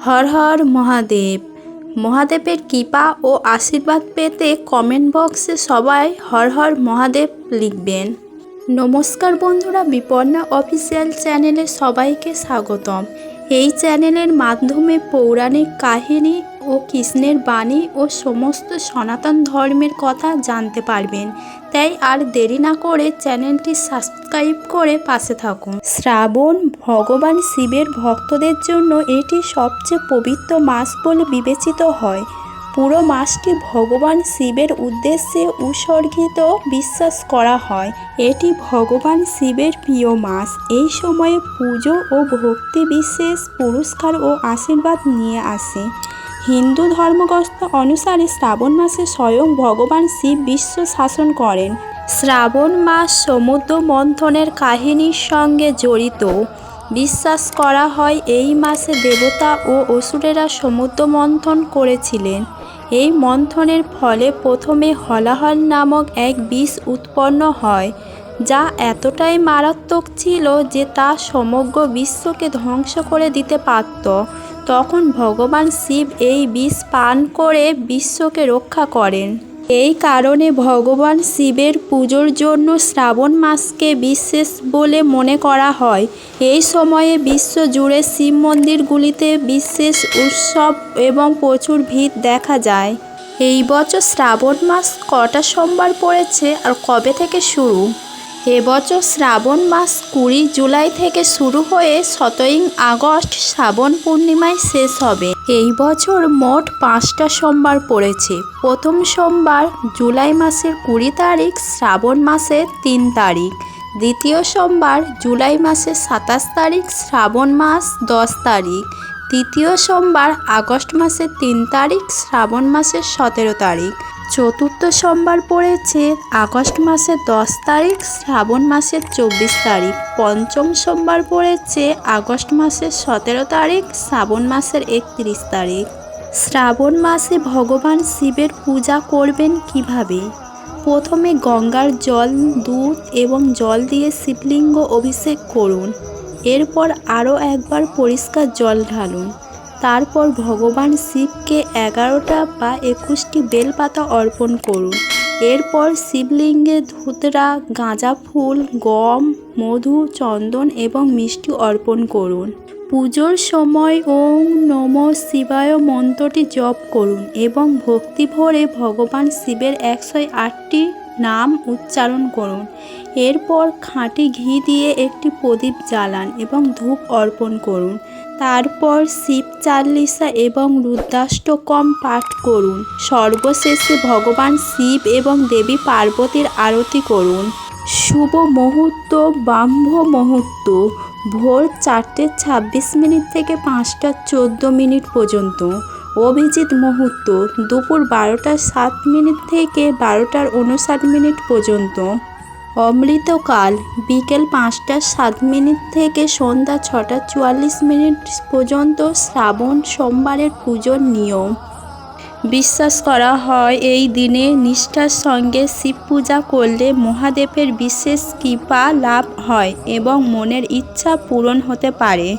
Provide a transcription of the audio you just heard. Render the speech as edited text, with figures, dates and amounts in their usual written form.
হর হর মহাদেব। মহাদেবের কৃপা ও আশীর্বাদ পেতে কমেন্ট বক্সে সবাই হর হর মহাদেব লিখবেন। নমস্কার বন্ধুরা, বিপন্না অফিসিয়াল চ্যানেলে সবাইকে স্বাগতম। এই চ্যানেলের মাধ্যমে পৌরাণিক কাহিনী ও কৃষ্ণের বাণী ও সমস্ত সনাতন ধর্মের কথা জানতে পারবেন। তাই আর দেরি না করে চ্যানেলটি সাবস্ক্রাইব করে পাশে থাকুন। শ্রাবণ ভগবান শিবের ভক্তদের জন্য এটি সবচেয়ে পবিত্র মাস বলে বিবেচিত হয়। পুরো মাসটি ভগবান শিবের উদ্দেশ্যে উৎসর্গিত বিশ্বাস করা হয়। এটি ভগবান শিবের প্রিয় মাস। এই সময়ে পুজো ও ভক্তি বিশেষ পুরস্কার ও আশীর্বাদ নিয়ে আসে। হিন্দু ধর্মগ্রন্থ অনুসারে শ্রাবণ মাসে স্বয়ং ভগবান শিব বিশ্ব শাসন করেন। শ্রাবণ মাস সমুদ্র মন্থনের কাহিনীর সঙ্গে জড়িত। বিশ্বাস করা হয় এই মাসে দেবতা ও অসুরেরা সমুদ্র মন্থন করেছিলেন। এই মন্থনের ফলে প্রথমে হলাহল নামক এক বিষ উৎপন্ন হয়, যা এতটাই মারাত্মক ছিল যে তা সমগ্র বিশ্বকে ধ্বংস করে দিতে পারত। তখন ভগবান শিব এই বিষ পান করে বিশ্বকে রক্ষা করেন। এই কারণে ভগবান শিবের পুজোর জন্য শ্রাবণ মাসকে বিশেষ বলে মনে করা হয়। এই সময়ে বিশ্ব জুড়ে শিব মন্দিরগুলিতে বিশেষ উৎসব এবং প্রচুর ভিড় দেখা যায়। এই বছর শ্রাবণ মাস কটা সোমবার পড়েছে আর কবে থেকে শুরু? এবছর শ্রাবণ মাস 20 জুলাই থেকে শুরু হয়ে 17 আগস্ট শ্রাবণ পূর্ণিমায় শেষ হবে। এই বছর মোট 5টা সোমবার পড়েছে। প্রথম সোমবার জুলাই মাসের 20 তারিখ, শ্রাবণ মাসের 3 তারিখ। দ্বিতীয় সোমবার জুলাই মাসের 27 তারিখ, শ্রাবণ মাস 10 তারিখ। তৃতীয় সোমবার আগস্ট মাসের 3 তারিখ, শ্রাবণ মাসের 17 তারিখ। চতুর্থ সোমবার পড়েছে আগস্ট মাসের 10 তারিখ, শ্রাবণ মাসের 24 তারিখ। পঞ্চম সোমবার পড়েছে আগস্ট মাসের 17 তারিখ, শ্রাবণ মাসের 31 তারিখ। শ্রাবণ মাসে ভগবান শিবের পূজা করবেন কিভাবে? প্রথমে গঙ্গার জল, দুধ এবং জল দিয়ে শিবলিঙ্গ অভিষেক করুন। এরপর আরও একবার পরিষ্কার জল ঢালুন। তারপর ভগবান শিবকে 11টা বা 21টি বেলপাতা অর্পণ করুন। এরপর শিবলিঙ্গে ধুতরা, গাঁজা ফুল, গম, মধু, চন্দন এবং মিষ্টি অর্পণ করুন। পুজোর সময় ওম নমঃ শিবায় মন্ত্রটি জপ করুন এবং ভক্তি ভরে ভগবান শিবের 108টি নাম উচ্চারণ করুন। এরপর খাঁটি ঘি দিয়ে একটি প্রদীপ জ্বালান এবং ধূপ অর্পণ করুন। তারপর শিব চালিসা এবং রুদ্রাষ্টকম পাঠ করুন। সর্বশেষে ভগবান শিব এবং দেবী পার্বতীর আরতি করুন। শুভ মুহূর্ত ব্রাহ্ম মুহূর্ত ভোর 4:26 থেকে 5:14 পর্যন্ত। অভিজিৎ মুহূর্ত দুপুর 12:07 থেকে 12:59 পর্যন্ত। অমৃতকাল বিকেল 5:07 থেকে সন্ধ্যা 6:44 পর্যন্ত। শ্রাবণ সোমবারের পুজোর নিয়ম। বিশ্বাস করা হয় এই দিনে নিষ্ঠার সঙ্গে শিব পূজা করলে মহাদেবের বিশেষ কৃপা লাভ হয় এবং মনের ইচ্ছা পূরণ হতে পারে।